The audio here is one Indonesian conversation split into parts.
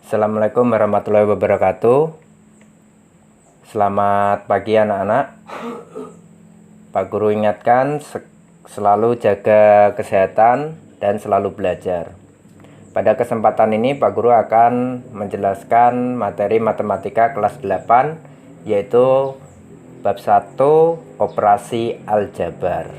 Assalamualaikum warahmatullahi wabarakatuh. Selamat pagi anak-anak. Pak Guru ingatkan selalu jaga kesehatan dan selalu belajar. Pada kesempatan ini Pak Guru akan menjelaskan materi matematika kelas 8, yaitu bab 1 operasi aljabar.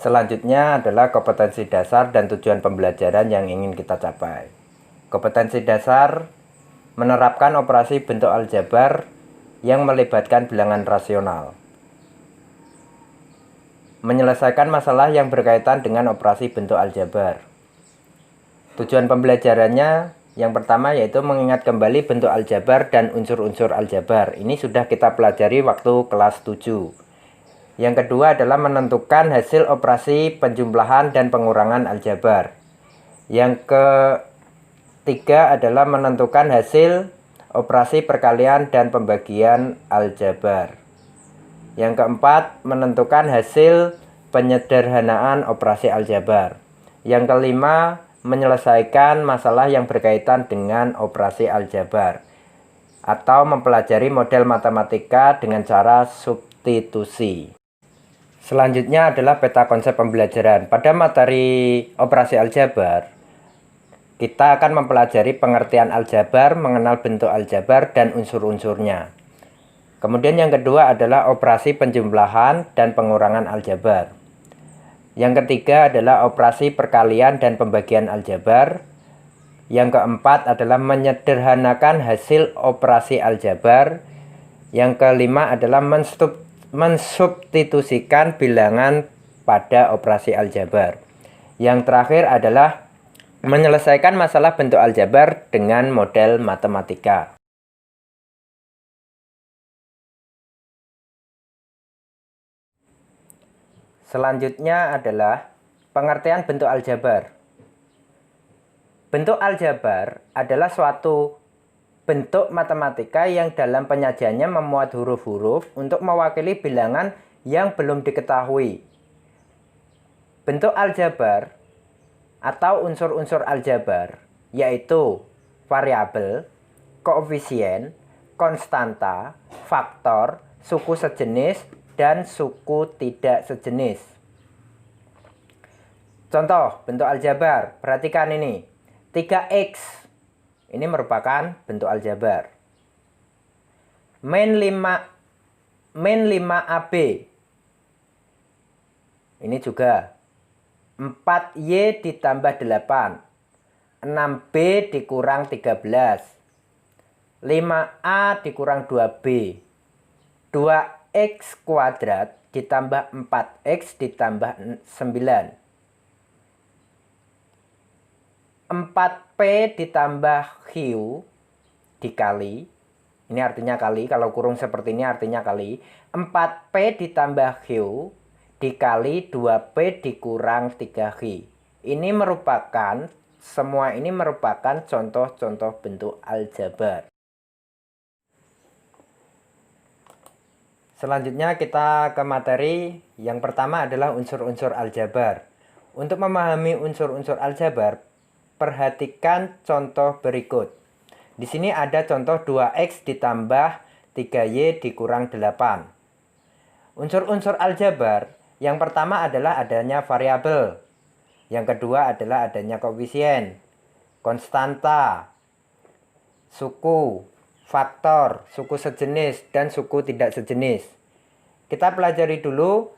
Selanjutnya adalah kompetensi dasar dan tujuan pembelajaran yang ingin kita capai. Kompetensi dasar menerapkan operasi bentuk aljabar yang melibatkan bilangan rasional. Menyelesaikan masalah yang berkaitan dengan operasi bentuk aljabar. Tujuan pembelajarannya yang pertama yaitu mengingat kembali bentuk aljabar dan unsur-unsur aljabar. Ini sudah kita pelajari waktu kelas 7. Yang kedua adalah menentukan hasil operasi penjumlahan dan pengurangan aljabar. Yang ketiga adalah menentukan hasil operasi perkalian dan pembagian aljabar. Yang keempat, menentukan hasil penyederhanaan operasi aljabar. Yang kelima, menyelesaikan masalah yang berkaitan dengan operasi aljabar atau mempelajari model matematika dengan cara substitusi. Selanjutnya adalah peta konsep pembelajaran. Pada materi operasi aljabar, kita akan mempelajari pengertian aljabar, mengenal bentuk aljabar dan unsur-unsurnya. Kemudian yang kedua adalah operasi penjumlahan dan pengurangan aljabar. Yang ketiga adalah operasi perkalian dan pembagian aljabar. Yang keempat adalah menyederhanakan hasil operasi aljabar. Yang kelima adalah mensubstitusikan bilangan pada operasi aljabar. Yang terakhir adalah menyelesaikan masalah bentuk aljabar dengan model matematika. Selanjutnya adalah pengertian bentuk aljabar. Bentuk aljabar adalah suatu bentuk matematika yang dalam penyajiannya memuat huruf-huruf untuk mewakili bilangan yang belum diketahui. Bentuk aljabar atau unsur-unsur aljabar yaitu variabel, koefisien, konstanta, faktor, suku sejenis, dan suku tidak sejenis. Contoh bentuk aljabar, perhatikan ini. 3x ini merupakan bentuk aljabar. Min 5AB ini juga 4y ditambah 8, 6b dikurang 13, 5a dikurang 2b, 2x kuadrat ditambah 4x ditambah 9, 4p ditambah q dikali, ini artinya kali, kalau kurung seperti ini artinya kali, 4p ditambah q dikali 2p dikurang 3q. Ini merupakan, semua ini merupakan contoh-contoh bentuk aljabar. Selanjutnya kita ke materi yang pertama adalah unsur-unsur aljabar. Untuk memahami unsur-unsur aljabar, perhatikan contoh berikut. Di sini ada contoh 2x ditambah 3y dikurang 8. Unsur-unsur aljabar yang pertama adalah adanya variabel. Yang kedua adalah adanya koefisien, konstanta, suku, faktor, suku sejenis, dan suku tidak sejenis. Kita pelajari dulu.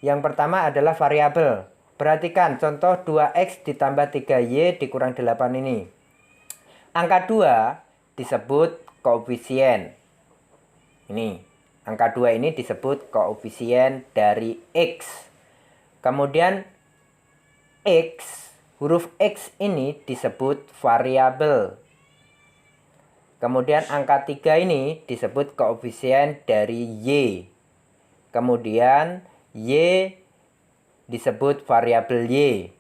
Yang pertama adalah variabel. Perhatikan contoh 2x ditambah 3y dikurang 8 ini. Angka 2 disebut koefisien. Ini, angka 2 ini disebut koefisien dari x. Kemudian x, huruf x ini disebut variabel. Kemudian angka 3 ini disebut koefisien dari y. Kemudian y disebut variabel y.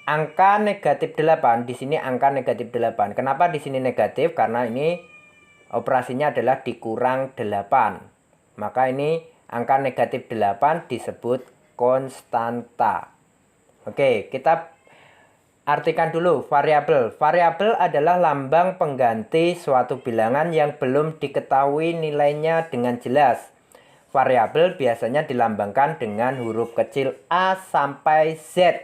Angka negatif 8, di sini angka negatif 8. Kenapa di sini negatif? Karena ini operasinya adalah dikurang 8. Maka ini angka negatif 8 disebut konstanta. Oke, kita Artikan dulu variabel. Variabel adalah lambang pengganti suatu bilangan yang belum diketahui nilainya dengan jelas. Variabel biasanya dilambangkan dengan huruf kecil A sampai Z.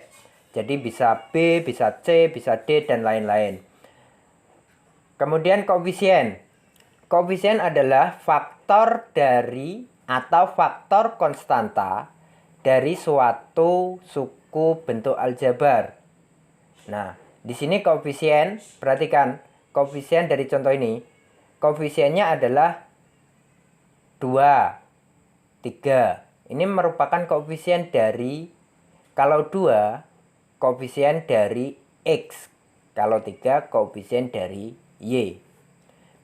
Jadi bisa B, bisa C, bisa D, dan lain-lain. Kemudian koefisien. Koefisien adalah faktor dari atau faktor konstanta dari suatu suku bentuk aljabar. Nah, di sini koefisien, perhatikan koefisien dari contoh ini. Koefisiennya adalah 2, 3. Ini merupakan koefisien dari, kalau 2, koefisien dari X. Kalau 3, koefisien dari Y.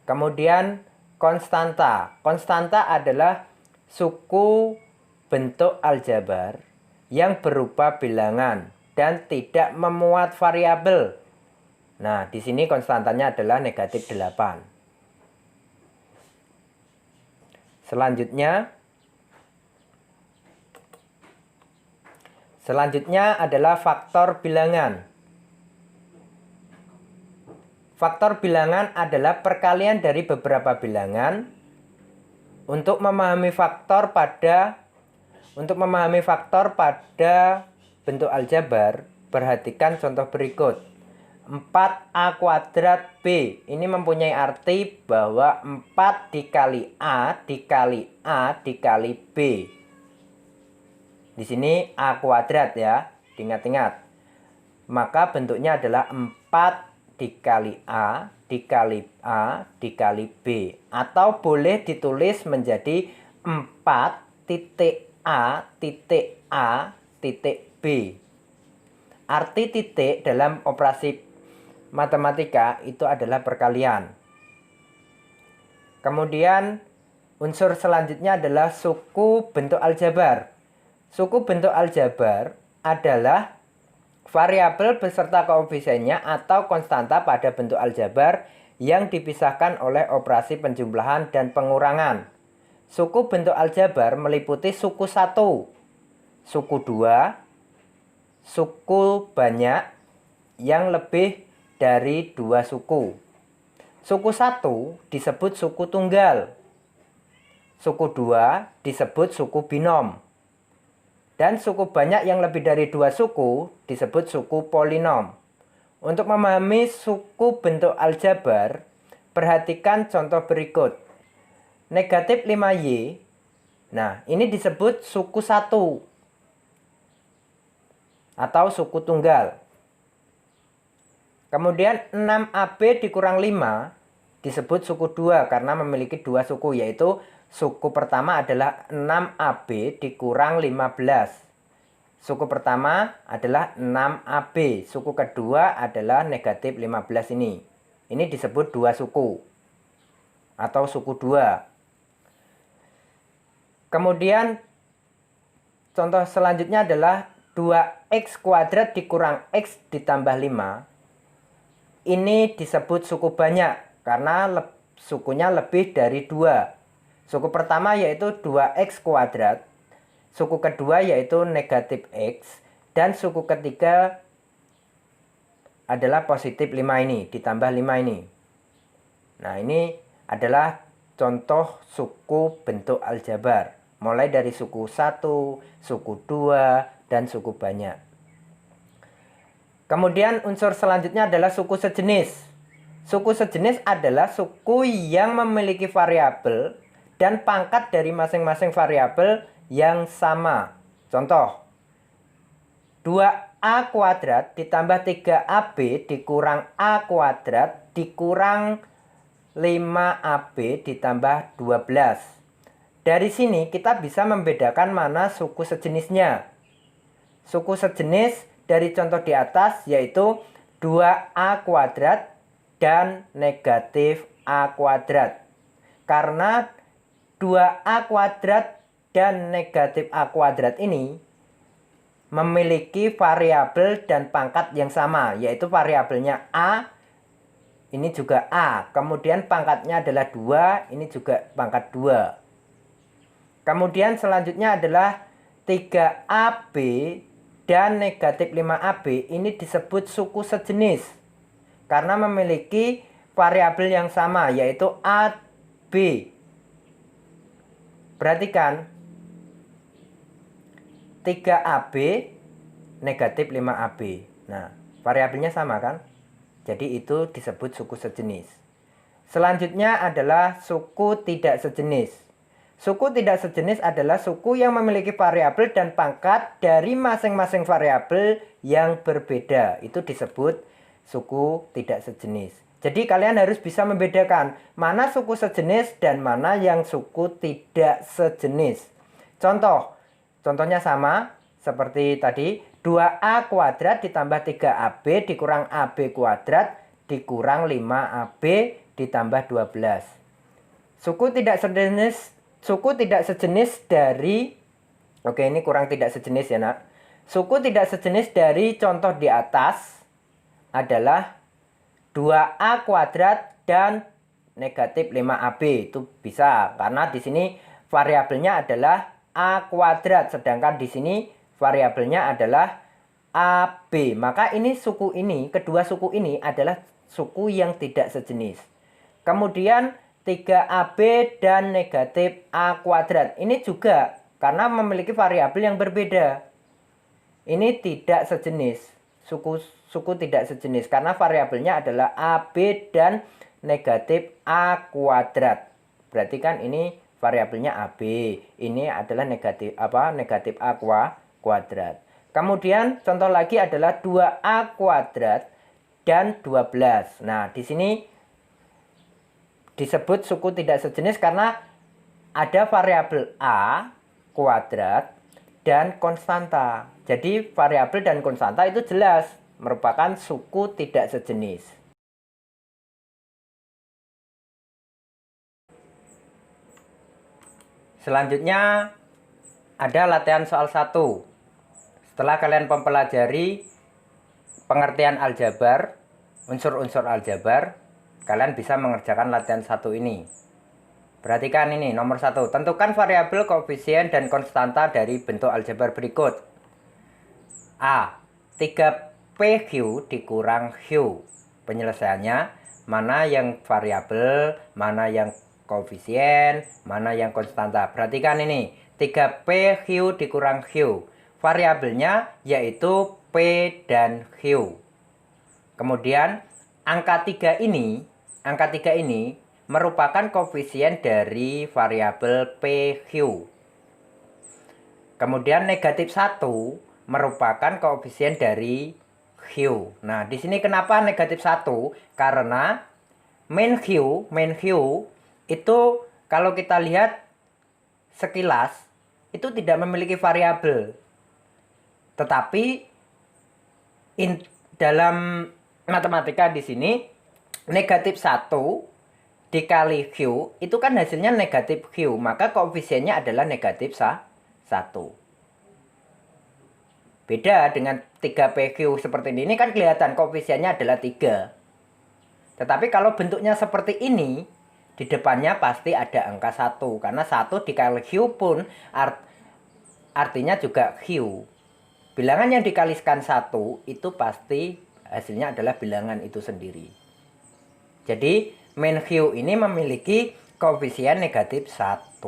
Kemudian konstanta. Konstanta adalah suku bentuk aljabar yang berupa bilangan dan tidak memuat variabel. Nah, di sini konstantanya adalah negatif 8. Selanjutnya adalah faktor bilangan. Faktor bilangan adalah perkalian dari beberapa bilangan. Untuk memahami faktor pada bentuk aljabar, perhatikan contoh berikut. 4A kuadrat B. Ini mempunyai arti bahwa 4 dikali A dikali A dikali B. Di sini A kuadrat ya, diingat-ingat. Maka bentuknya adalah 4 dikali A dikali A dikali B. Atau boleh ditulis menjadi 4 titik A titik A titik B. Arti titik dalam operasi matematika itu adalah perkalian. Kemudian unsur selanjutnya adalah suku bentuk aljabar. Suku bentuk aljabar adalah variabel beserta koefisiennya atau konstanta pada bentuk aljabar yang dipisahkan oleh operasi penjumlahan dan pengurangan. Suku bentuk aljabar meliputi suku 1, suku 2, suku banyak yang lebih dari 2 suku. Suku 1 disebut suku tunggal. Suku 2 disebut suku binom. Dan suku banyak yang lebih dari 2 suku disebut suku polinom. Untuk memahami suku bentuk aljabar, perhatikan contoh berikut. Negatif 5Y. Nah, ini disebut suku 1 atau suku tunggal. Kemudian 6AB dikurang 5 disebut suku 2 karena memiliki 2 suku, yaitu suku pertama adalah 6AB dikurang 15. Suku pertama adalah 6AB. Suku kedua adalah negatif 15 ini. Ini disebut 2 suku atau suku 2. Kemudian contoh selanjutnya adalah 2X kuadrat dikurang X ditambah 5. Ini disebut suku banyak karena sukunya lebih dari 2. Suku pertama yaitu 2X kuadrat. Suku kedua yaitu negatif X. Dan suku ketiga adalah positif 5 ini, ditambah 5 ini. Nah, ini adalah contoh suku bentuk aljabar. Mulai dari suku 1, suku 2, dan suku banyak. Kemudian unsur selanjutnya adalah suku sejenis. Suku sejenis adalah suku yang memiliki variabel dan pangkat dari masing-masing variabel yang sama. Contoh, 2A kuadrat ditambah 3AB dikurang A kuadrat dikurang 5AB ditambah 12. Dari sini kita bisa membedakan mana suku sejenisnya. Suku sejenis dari contoh di atas yaitu 2A kuadrat dan negatif A kuadrat. Karena 2A kuadrat dan negatif A kuadrat ini memiliki variabel dan pangkat yang sama, yaitu variabelnya A, ini juga A. Kemudian pangkatnya adalah 2, ini juga pangkat 2. Kemudian selanjutnya adalah 3AB dan negatif 5AB ini disebut suku sejenis karena memiliki variabel yang sama, yaitu AB. Perhatikan, 3AB negatif 5AB. Nah, variabelnya sama kan? Jadi itu disebut suku sejenis. Selanjutnya adalah suku tidak sejenis. Suku tidak sejenis adalah suku yang memiliki variabel dan pangkat dari masing-masing variabel yang berbeda. Itu disebut suku tidak sejenis. Jadi kalian harus bisa membedakan mana suku sejenis dan mana yang suku tidak sejenis. Contohnya sama seperti tadi, 2A kuadrat ditambah 3AB dikurang AB kuadrat dikurang 5AB ditambah 12. Suku tidak sejenis dari, oke ini kurang tidak sejenis ya nak. Suku tidak sejenis dari contoh di atas adalah 2A kuadrat dan negatif 5AB. Itu bisa karena di sini variabelnya adalah A kuadrat, sedangkan di sini variabelnya adalah AB. Maka ini suku ini, kedua suku ini adalah suku yang tidak sejenis. Kemudian 3AB dan negatif A kuadrat. Ini juga karena memiliki variabel yang berbeda. Ini tidak sejenis. Suku tidak sejenis karena variabelnya adalah AB dan negatif A kuadrat. Berarti kan ini variabelnya AB. Ini adalah negatif A kuadrat. Kemudian contoh lagi adalah 2A kuadrat dan 12. Nah, di sini disebut suku tidak sejenis karena ada variabel A kuadrat dan konstanta. Jadi variabel dan konstanta itu jelas merupakan suku tidak sejenis. Selanjutnya ada latihan soal 1. Setelah kalian mempelajari pengertian aljabar, unsur-unsur aljabar, kalian bisa mengerjakan latihan 1 ini. Perhatikan ini, nomor 1. Tentukan variabel, koefisien, dan konstanta dari bentuk aljabar berikut. A. 3PQ dikurang Q. Penyelesaiannya, mana yang variabel, mana yang koefisien, mana yang konstanta. Perhatikan ini, 3PQ dikurang Q. Variabelnya yaitu P dan Q. Kemudian angka 3 ini merupakan koefisien dari variabel PQ. Kemudian negatif 1 merupakan koefisien dari Q. Nah, di sini kenapa negatif 1? Karena main Q itu kalau kita lihat sekilas itu tidak memiliki variabel. Tetapi dalam matematika di sini negatif 1 dikali Q itu kan hasilnya negatif Q, maka koefisiennya adalah negatif 1. Beda dengan 3PQ seperti ini kan kelihatan koefisiennya adalah 3. Tetapi kalau bentuknya seperti ini, di depannya pasti ada angka 1. Karena 1 dikali Q pun artinya juga Q. Bilangan yang dikalikan 1 itu pasti hasilnya adalah bilangan itu sendiri. Jadi main Q ini memiliki koefisien negatif 1.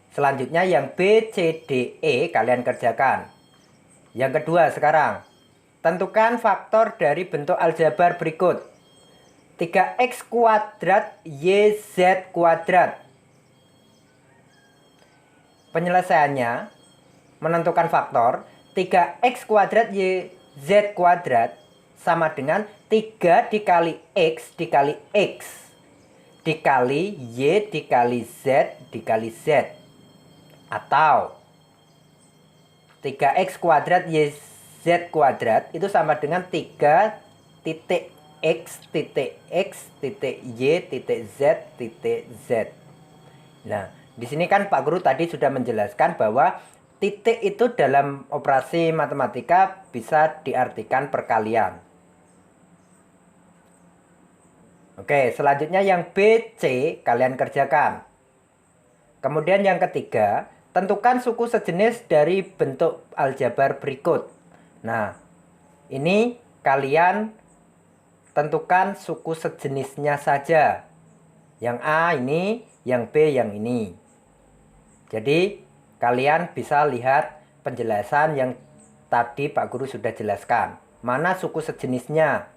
Selanjutnya yang B, C, D, E kalian kerjakan. Yang kedua sekarang, tentukan faktor dari bentuk aljabar berikut. 3x kuadrat YZ kuadrat. Penyelesaiannya, menentukan faktor 3x kuadrat YZ kuadrat sama dengan 3 dikali X dikali X dikali Y dikali Z dikali Z. Atau 3x kuadrat YZ kuadrat itu sama dengan 3 titik X titik X titik Y titik Z titik Z. Nah, di sini kan Pak Guru tadi sudah menjelaskan bahwa titik itu dalam operasi matematika bisa diartikan perkalian. Oke, selanjutnya yang B, C kalian kerjakan. Kemudian yang ketiga, tentukan suku sejenis dari bentuk aljabar berikut. Nah, ini kalian tentukan suku sejenisnya saja. Yang A ini, yang B yang ini. Jadi, kalian bisa lihat penjelasan yang tadi Pak Guru sudah jelaskan. Mana suku sejenisnya?